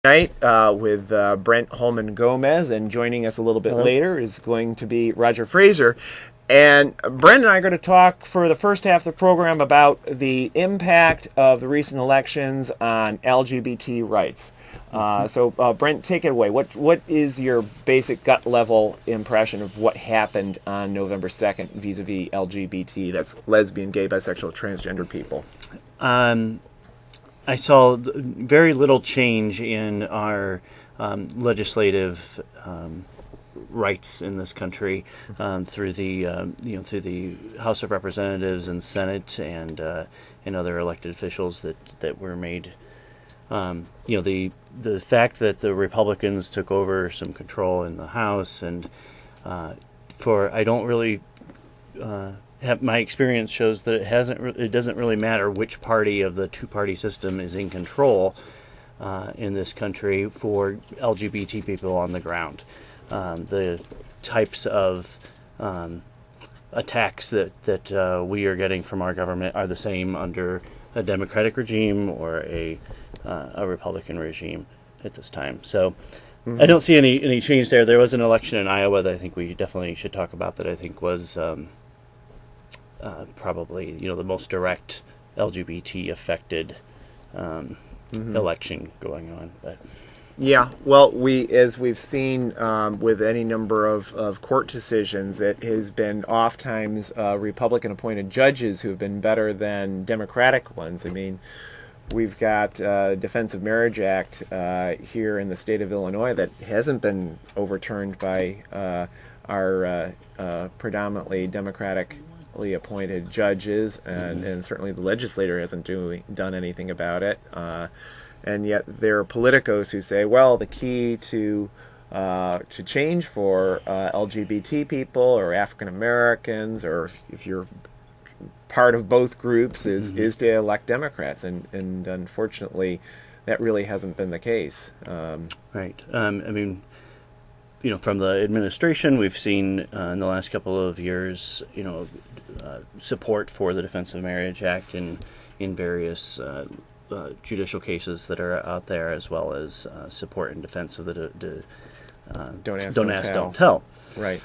Night with Brent Holman-Gomez, and joining us a little bit Hello. later is going to be Roger Fraser. And Brent and I are going to talk for the first half of the program about the impact of the recent elections on LGBT rights. So, Brent, take it away. What is your basic gut level impression of what happened on November 2nd vis-a-vis LGBT, that's lesbian, gay, bisexual, transgender people? I saw very little change in our legislative rights in this country through the House of Representatives and Senate and other elected officials that were made. The fact that the Republicans took over some control in the House, and I don't really. My experience shows that it doesn't really matter which party of the two-party system is in control in this country for LGBT people on the ground. The types of attacks that we are getting from our government are the same under a Democratic regime or a Republican regime at this time. So I don't see any change there. There was an election in Iowa that I think we definitely should talk about, that I think was probably the most direct LGBT affected election going on. But Yeah, well, as we've seen with any number of court decisions, it has been oftentimes Republican-appointed judges who have been better than Democratic ones. I mean, we've got Defense of Marriage Act here in the state of Illinois that hasn't been overturned by our predominantly Democratically appointed judges, and certainly the legislator hasn't done anything about it. And yet there are politicos who say, well, the key to change for LGBT people or African Americans, or if you're part of both groups, is to elect Democrats, and unfortunately that really hasn't been the case. Right. I mean, from the administration, we've seen in the last couple of years, support for the Defense of Marriage Act in various judicial cases that are out there, as well as support in defense of the Don't ask, don't tell. Right.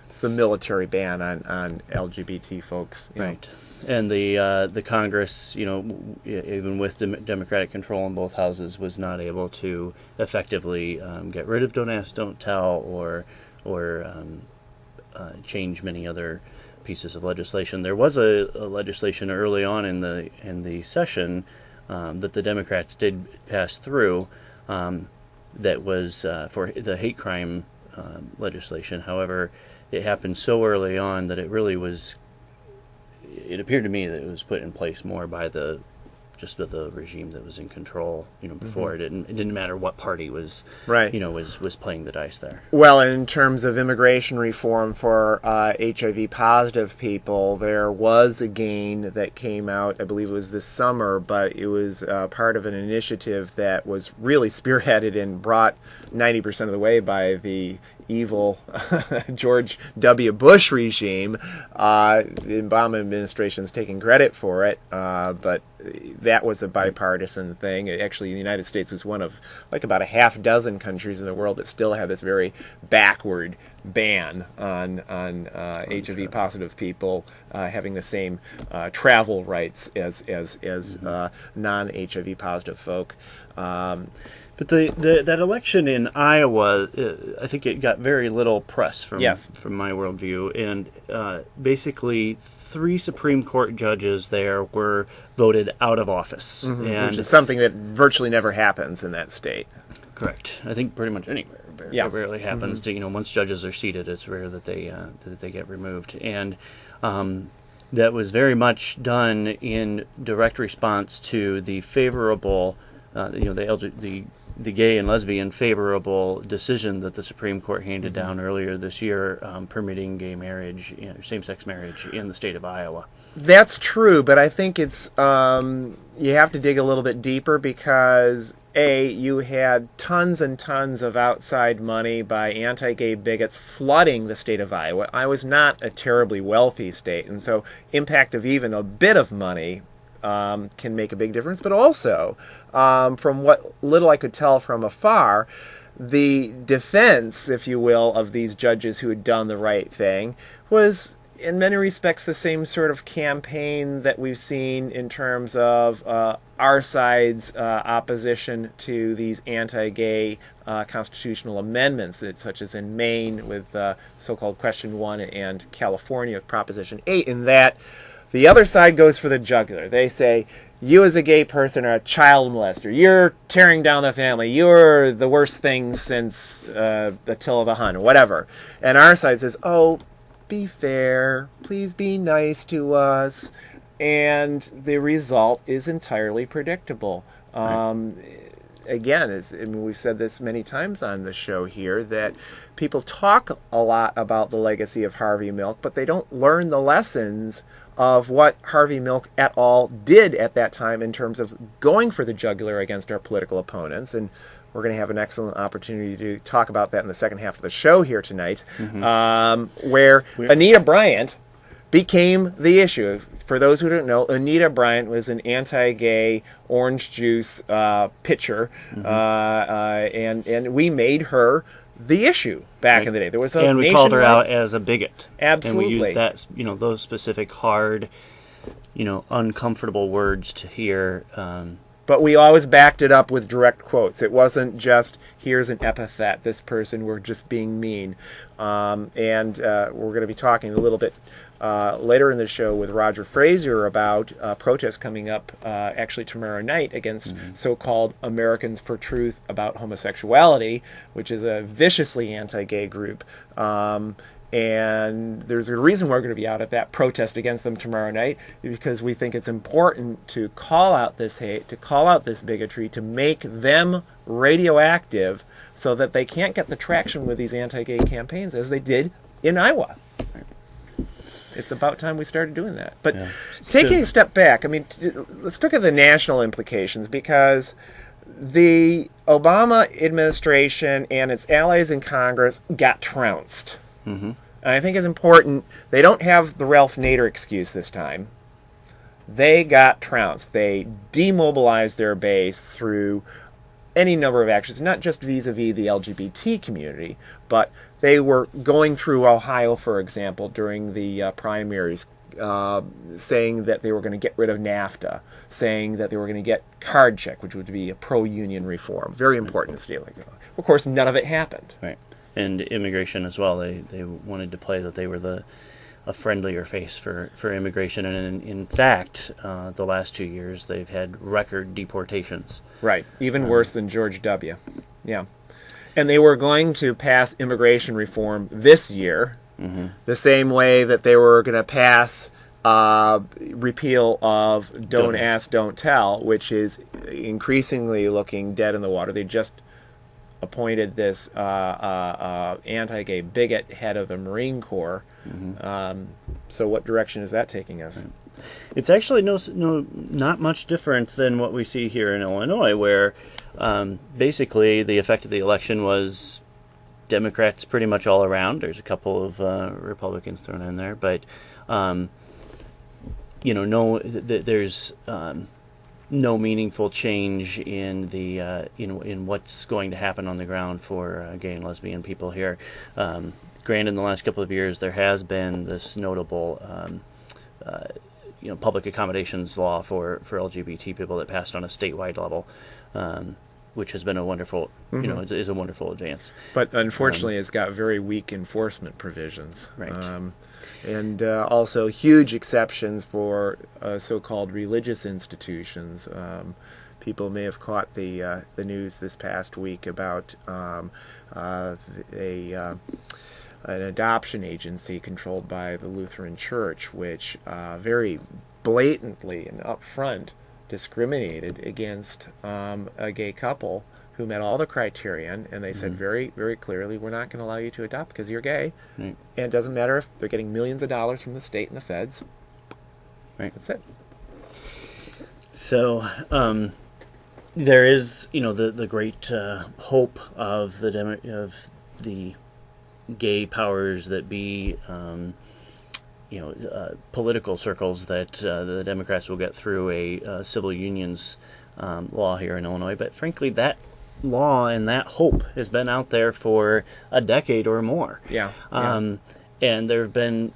It's the military ban on LGBT folks. Right. And the Congress, even with Democratic control in both houses, was not able to effectively get rid of Don't Ask, Don't Tell, or change many other pieces of legislation. There was a legislation early on in the session that the Democrats did pass through that was for the hate crime legislation. However, it happened so early on that it really was. It appeared to me that it was put in place more by the regime that was in control, before. It didn't matter what party was, right, was playing the dice there. Well, in terms of immigration reform for HIV positive people, there was a gain that came out, I believe it was this summer, but it was part of an initiative that was really spearheaded and brought 90% of the way by the evil George W. Bush regime. The Obama administration is taking credit for it, but that was a bipartisan thing. Actually, the United States was one of about a half dozen countries in the world that still have this very backward ban on HIV positive people having the same travel rights as non-HIV positive folk. But that election in Iowa, I think it got very little press from my worldview, and basically 3 Supreme Court judges there were voted out of office, which is something that virtually never happens in that state. Correct. I think pretty much anywhere. It rarely happens. To once judges are seated, it's rare that they get removed, and that was very much done in direct response to the favorable, the gay and lesbian favorable decision that the Supreme Court handed down earlier this year, permitting gay marriage, same-sex marriage in the state of Iowa. That's true, but I think it's you have to dig a little bit deeper, because you had tons and tons of outside money by anti-gay bigots flooding the state of Iowa. Iowa's not a terribly wealthy state, and so impact of even a bit of money can make a big difference. But also, from what little I could tell from afar, the defense, if you will, of these judges who had done the right thing was in many respects the same sort of campaign that we've seen in terms of our side's opposition to these anti-gay constitutional amendments, such as in Maine with so-called Question 1 and California with Proposition 8, in that the other side goes for the jugular. They say, you as a gay person are a child molester. You're tearing down the family. You're the worst thing since Attila the Hun, or whatever. And our side says, oh, be fair, please be nice to us, and the result is entirely predictable. Again, we've said this many times on the show here, that people talk a lot about the legacy of Harvey Milk, but they don't learn the lessons of what Harvey Milk et al. Did at that time in terms of going for the jugular against our political opponents. And we're going to have an excellent opportunity to talk about that in the second half of the show here tonight, where Anita Bryant became the issue. For those who don't know, Anita Bryant was an anti-gay orange juice pitcher, and we made her the issue back in the day. There was and we called her out as a bigot. Absolutely. And we used that, those specific hard, uncomfortable words to hear. But we always backed it up with direct quotes. It wasn't just, here's an epithet, this person, we're just being mean. And we're going to be talking a little bit later in the show with Roger Frazier about protests coming up actually tomorrow night against so-called Americans for Truth about homosexuality, which is a viciously anti-gay group. And there's a reason we're going to be out at that protest against them tomorrow night, because we think it's important to call out this hate, to call out this bigotry, to make them radioactive so that they can't get the traction with these anti-gay campaigns as they did in Iowa. It's about time we started doing that. But taking a step back, let's look at the national implications, because the Obama administration and its allies in Congress got trounced. And I think it's important, they don't have the Ralph Nader excuse this time. They got trounced. They demobilized their base through any number of actions, not just vis-a-vis the LGBT community, but they were going through Ohio, for example, during the primaries, saying that they were going to get rid of NAFTA, saying that they were going to get card check, which would be a pro-union reform. Very important in state. Of course, none of it happened. Right. And immigration as well. They wanted to play that they were a friendlier face for immigration, and in fact, the last 2 years they've had record deportations. Right, even worse than George W. Yeah, and they were going to pass immigration reform this year, the same way that they were going to pass repeal of Don't Ask, Don't Tell, which is increasingly looking dead in the water. They just appointed this anti-gay bigot head of the Marine Corps. So what direction is that taking us? It's actually not much different than what we see here in Illinois, where basically the effect of the election was Democrats pretty much all around. There's a couple of Republicans thrown in there, but there's no meaningful change in the in what's going to happen on the ground for gay and lesbian people here. Granted, in the last couple of years, there has been this notable public accommodations law for LGBT people that passed on a statewide level, which has been a wonderful is a wonderful advance. But unfortunately, it's got very weak enforcement provisions. Right. And also huge exceptions for so-called religious institutions. People may have caught the news this past week about an adoption agency controlled by the Lutheran Church, which very blatantly and upfront discriminated against a gay couple who met all the criterion, and they said very, very clearly, we're not going to allow you to adopt because you're gay. And it doesn't matter if they're getting millions of dollars from the state and the feds. Right. That's it. So there is, the great hope of the gay powers that be political circles that the Democrats will get through a civil unions law here in Illinois. But frankly, that law and that hope has been out there for a decade or more. Yeah. And there have been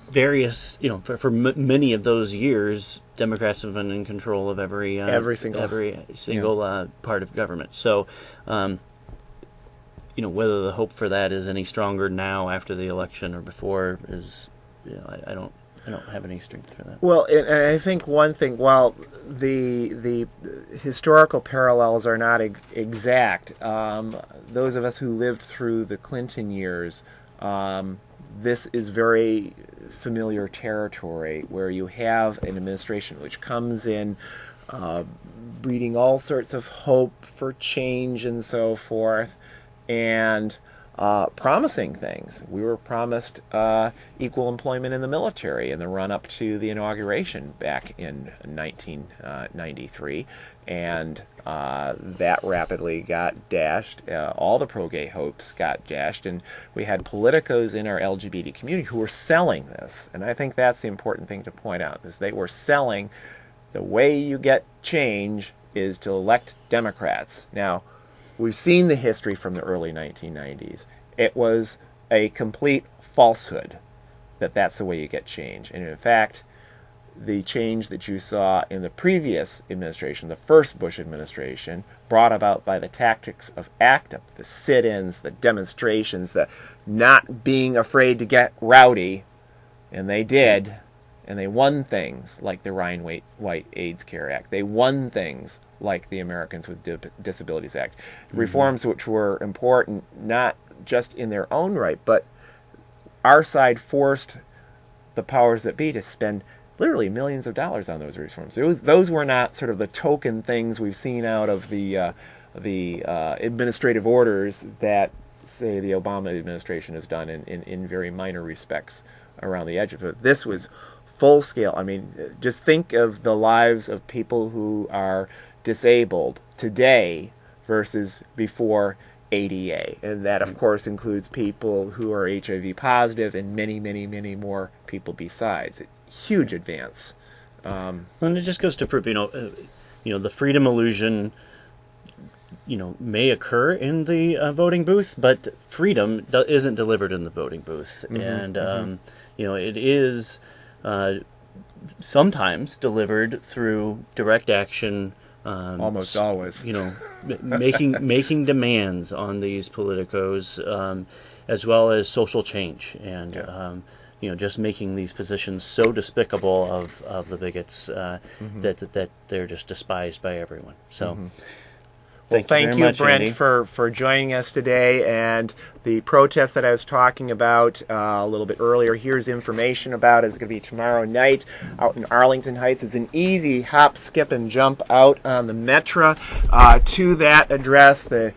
various, for many of those years, Democrats have been in control of every single part of government. So, whether the hope for that is any stronger now after the election or before is, I don't have any strength for that. Well, and I think one thing, while the historical parallels are not exact, those of us who lived through the Clinton years, this is very familiar territory where you have an administration which comes in breeding all sorts of hope for change and so forth, and promising things. We were promised equal employment in the military in the run-up to the inauguration back in 1993, and that rapidly got dashed. All the pro-gay hopes got dashed, and we had politicos in our LGBT community who were selling this. And I think that's the important thing to point out, is they were selling the way you get change is to elect Democrats. Now, we've seen the history from the early 1990s. It was a complete falsehood that that's the way you get change. And in fact, the change that you saw in the previous administration, the first Bush administration, brought about by the tactics of ACT UP, the sit-ins, the demonstrations, the not being afraid to get rowdy, and they did, and they won things like the Ryan White AIDS Care Act. They won things like the Americans with Disabilities Act. Reforms which were important not just in their own right, but our side forced the powers that be to spend literally millions of dollars on those reforms. Those were not sort of the token things we've seen out of the administrative orders that, say, the Obama administration has done in very minor respects around the edges. But this was full scale. I mean, just think of the lives of people who are disabled today versus before ADA. And that, of course, includes people who are HIV positive and many, many, many more people besides. Huge advance. And it just goes to prove, the freedom illusion, may occur in the voting booth, but freedom isn't delivered in the voting booth. And, it is sometimes delivered through direct action. Almost always. Making demands on these politicos, as well as social change, and just making these positions so despicable of the bigots that they're just despised by everyone. So. Thank you, Brent, Andy, for joining us today. And the protest that I was talking about a little bit earlier, here's information about it. It's going to be tomorrow night out in Arlington Heights. It's an easy hop, skip, and jump out on the Metra to that address. We're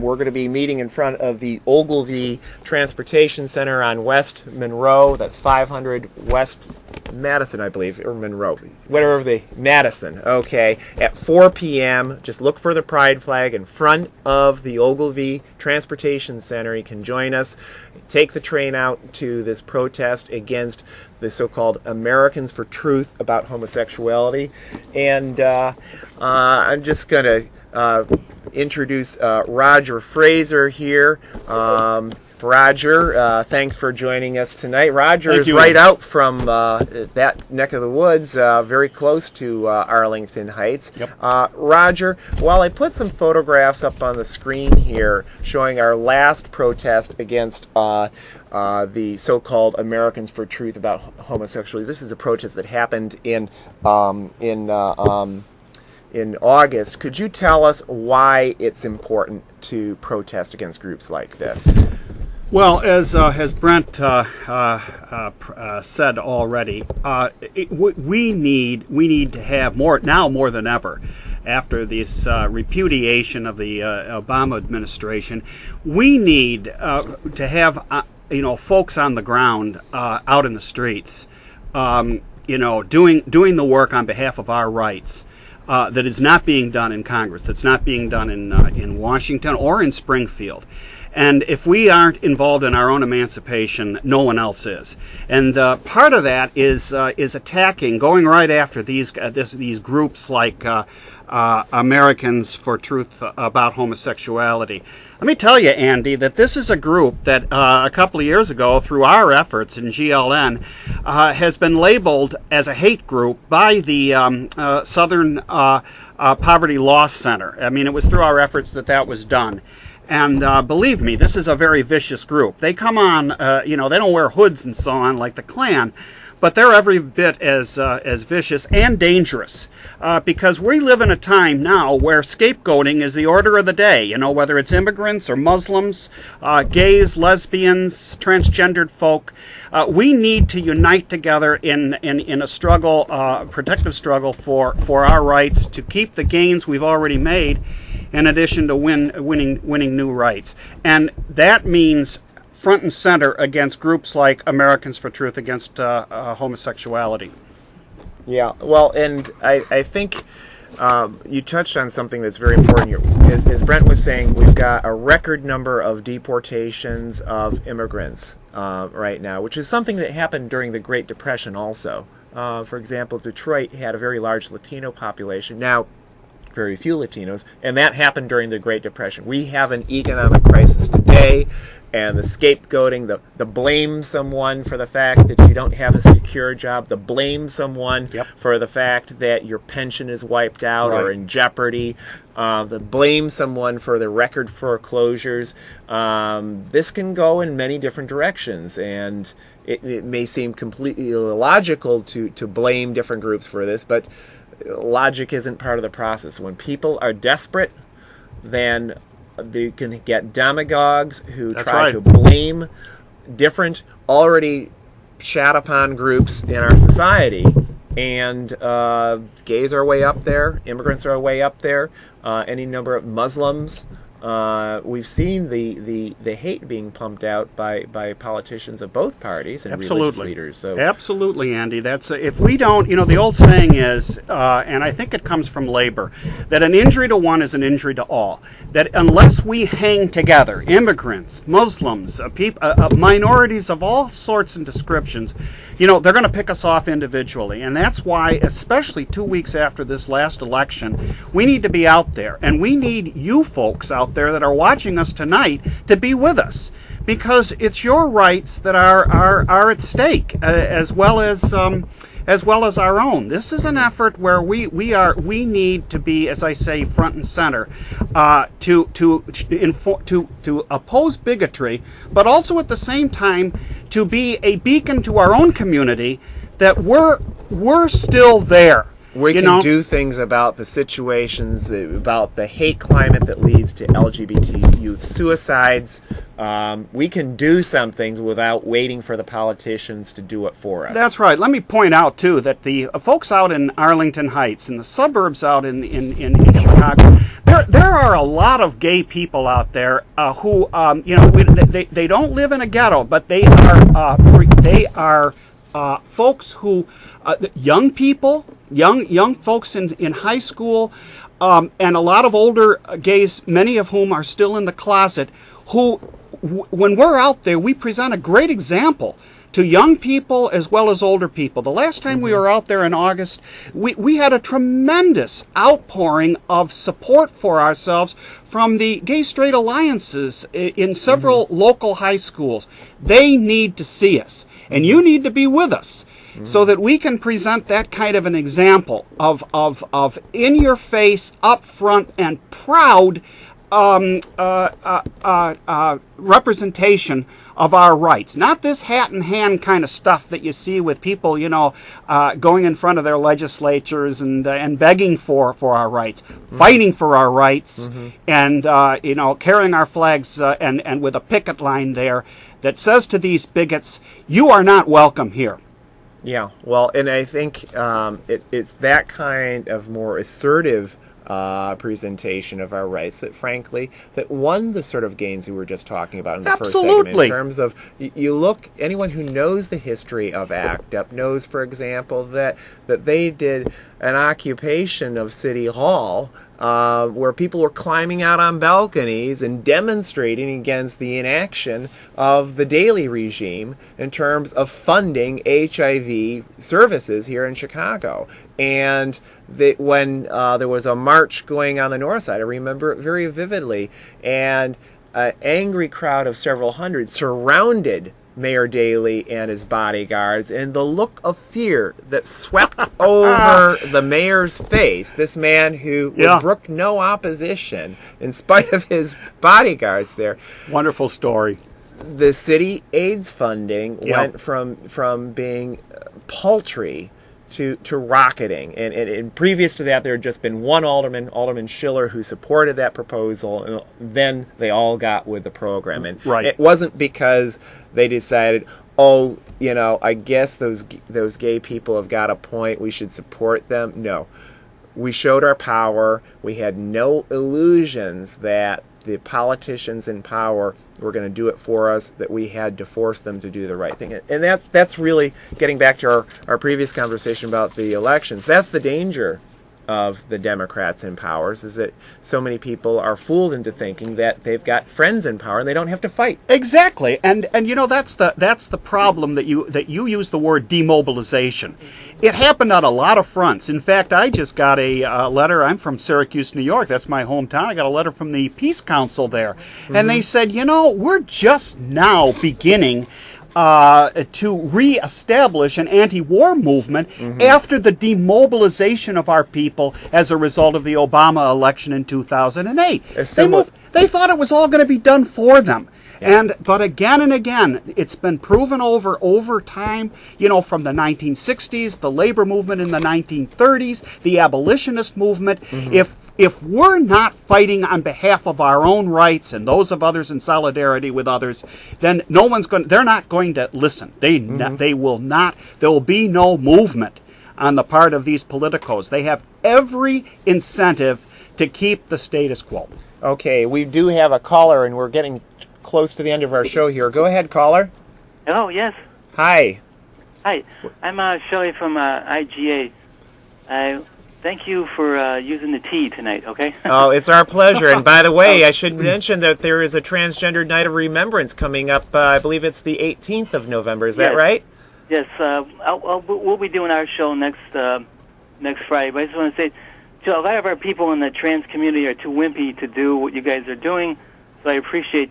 going to be meeting in front of the Ogilvie Transportation Center on West Monroe. That's 500 West Madison, I believe, or Monroe, whatever Madison, okay, at 4 p.m. Just look for the pride flag in front of the Ogilvie Transportation Center. You can join us. Take the train out to this protest against the so-called Americans for Truth about homosexuality. And I'm just going to introduce Roger Fraser here. Roger, thanks for joining us tonight. Roger is right out from that neck of the woods, very close to Arlington Heights. Yep. Roger, while I put some photographs up on the screen here showing our last protest against the so-called Americans for Truth about homosexuality, this is a protest that happened in August. Could you tell us why it's important to protest against groups like this? Well, as Brent said already, we need to have more now more than ever. After this repudiation of the Obama administration, we need to have folks on the ground out in the streets, doing the work on behalf of our rights. That is not being done in Congress. That's not being done in Washington or in Springfield. And if we aren't involved in our own emancipation, no one else is. And part of that is attacking, going right after these groups like Americans for Truth About Homosexuality. Let me tell you, Andy, that this is a group that a couple of years ago, through our efforts in GLN, has been labeled as a hate group by the Southern Poverty Law Center. I mean, it was through our efforts that was done. And believe me, this is a very vicious group. They come on, they don't wear hoods and so on like the Klan, but they're every bit as vicious and dangerous because we live in a time now where scapegoating is the order of the day, whether it's immigrants or Muslims, gays, lesbians, transgendered folk. We need to unite together in a struggle, protective struggle for our rights, to keep the gains we've already made, in addition to winning new rights. And that means front and center against groups like Americans for Truth Against Homosexuality. Yeah, well, and I think you touched on something that's very important. As Brent was saying, we've got a record number of deportations of immigrants right now, which is something that happened during the Great Depression also. For example, Detroit had a very large Latino population. Now, very few Latinos, and that happened during the Great Depression. We have an economic crisis today, and the scapegoating, the blame someone for the fact that you don't have a secure job, the blame someone for the fact that your pension is wiped out or in jeopardy, the blame someone for the record foreclosures. This can go in many different directions, and it may seem completely illogical to blame different groups for this, but logic isn't part of the process. When people are desperate, then they can get demagogues who try to blame different, already shat upon groups in our society. And gays are way up there, immigrants are way up there, any number of Muslims. We've seen the hate being pumped out by politicians of both parties and religious leaders. So absolutely, Andy. That's if we don't, the old saying is, and I think it comes from labor, that an injury to one is an injury to all. That unless we hang together, immigrants, Muslims, minorities of all sorts and descriptions, they're going to pick us off individually. And that's why, especially 2 weeks after this last election, we need to be out there. And we need you folks out there that are watching us tonight to be with us. Because it's your rights that are at stake, as well as our own. This is an effort where we need to be, as I say, front and center, to oppose bigotry, but also at the same time to be a beacon to our own community that we're still there. We can do things about the situations, about the hate climate that leads to LGBT youth suicides. We can do some things without waiting for the politicians to do it for us. That's right. Let me point out, too, that the folks out in Arlington Heights, in the suburbs out in Chicago, there are a lot of gay people out there who, they don't live in a ghetto, but they are folks who, young people, young folks in high school, and a lot of older gays, many of whom are still in the closet, who, when we're out there, we present a great example to young people as well as older people. The last time we were out there in August, we had a tremendous outpouring of support for ourselves from the gay-straight alliances in several local high schools. They need to see us, and you need to be with us, so that we can present that kind of an example of in-your-face, upfront, and proud representation of our rights. Not this hat-in-hand kind of stuff that you see with people, going in front of their legislatures and begging for our rights, fighting for our rights, and carrying our flags and with a picket line there that says to these bigots, you are not welcome here. Yeah, well, and I think it's that kind of more assertive presentation of our rights that, frankly, that won the sort of gains we were just talking about in the first segment. In terms of, you look, anyone who knows the history of ACT UP knows, for example, that they did an occupation of City Hall, where people were climbing out on balconies and demonstrating against the inaction of the Daley regime in terms of funding HIV services here in Chicago. And when there was a march going on the north side, I remember it very vividly, and an angry crowd of several hundred surrounded Mayor Daley and his bodyguards, and the look of fear that swept over the mayor's face, this man who brooked no opposition in spite of his bodyguards there. Wonderful story. The city AIDS funding went from being paltry to rocketing. And previous to that, there had just been one Alderman Schiller, who supported that proposal, and then they all got with the program. And it wasn't because they decided, oh, I guess those gay people have got a point, we should support them. No. We showed our power. We had no illusions that the politicians in power were going to do it for us, that we had to force them to do the right thing. And that's really getting back to our previous conversation about the elections. That's the danger of the Democrats in power, is that so many people are fooled into thinking that they've got friends in power and they don't have to fight. Exactly, and that's the problem that you use the word demobilization. It happened on a lot of fronts. In fact, I just got a letter. I'm from Syracuse, New York. That's my hometown. I got a letter from the Peace Council there, and they said, we're just now beginning to reestablish an anti-war movement after the demobilization of our people as a result of the Obama election in 2008. They thought it was all going to be done for them. But again and again, it's been proven over time, from the 1960s, the labor movement in the 1930s, the abolitionist movement. If we're not fighting on behalf of our own rights and those of others in solidarity with others, then they're not going to listen. They will not. There will be no movement on the part of these politicos. They have every incentive to keep the status quo. Okay, we do have a caller, and we're getting close to the end of our show here. Go ahead, caller. Hello, yes. Hi. Hi, I'm Shelley from IGA. Thank you for using the tea tonight, okay? Oh, it's our pleasure. And by the way, I should mention that there is a Transgender Night of Remembrance coming up. I believe it's the 18th of November. Is that right? Yes. We'll be doing our show next Friday. But I just want to say, a lot of our people in the trans community are too wimpy to do what you guys are doing. So I appreciate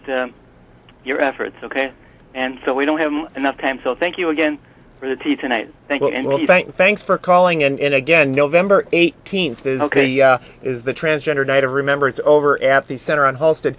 your efforts, okay? And so we don't have enough time. So thank you again for the tea tonight. Thank you. And thanks for calling. And again, November 18th is the Transgender Night of Remembrance over at the Center on Halsted.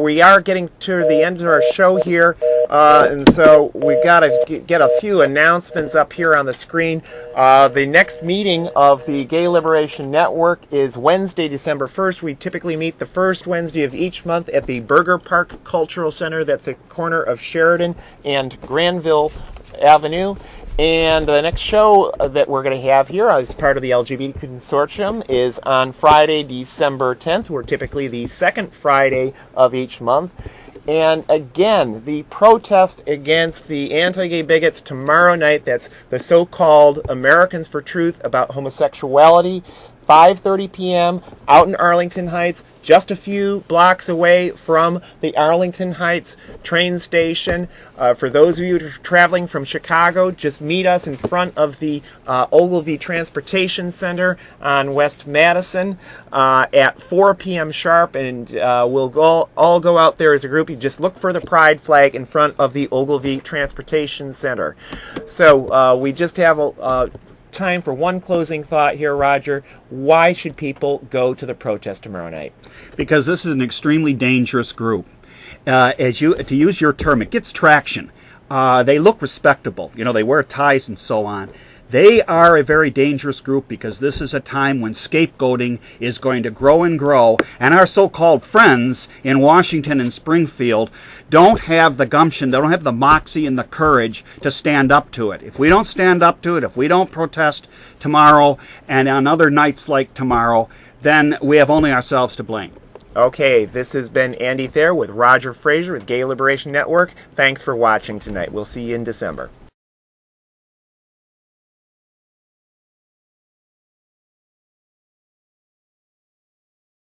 We are getting to the end of our show here, and so we've got to get a few announcements up here on the screen. The next meeting of the Gay Liberation Network is Wednesday, December 1st. We typically meet the first Wednesday of each month at the Burger Park Cultural Center. That's the corner of Sheridan and Granville Avenue. And the next show that we're going to have here as part of the LGBT Consortium is on Friday, December 10th. We're typically the second Friday of each month. And again, the protest against the anti-gay bigots tomorrow night, that's the so-called Americans for Truth about homosexuality, 5:30 p.m. out in Arlington Heights, just a few blocks away from the Arlington Heights train station. For those of you who are traveling from Chicago, just meet us in front of the Ogilvie Transportation Center on West Madison at 4 p.m. sharp, and we'll all go out there as a group. You just look for the pride flag in front of the Ogilvie Transportation Center. So we just have time for one closing thought here, Roger. Why should people go to the protest tomorrow night? Because this is an extremely dangerous group. To use your term, it gets traction. They look respectable. They wear ties and so on. They are a very dangerous group because this is a time when scapegoating is going to grow and grow, and our so-called friends in Washington and Springfield don't have the gumption, they don't have the moxie and the courage to stand up to it. If we don't stand up to it, if we don't protest tomorrow and on other nights like tomorrow, then we have only ourselves to blame. Okay, this has been Andy Thayer with Roger Frazier with Gay Liberation Network. Thanks for watching tonight. We'll see you in December.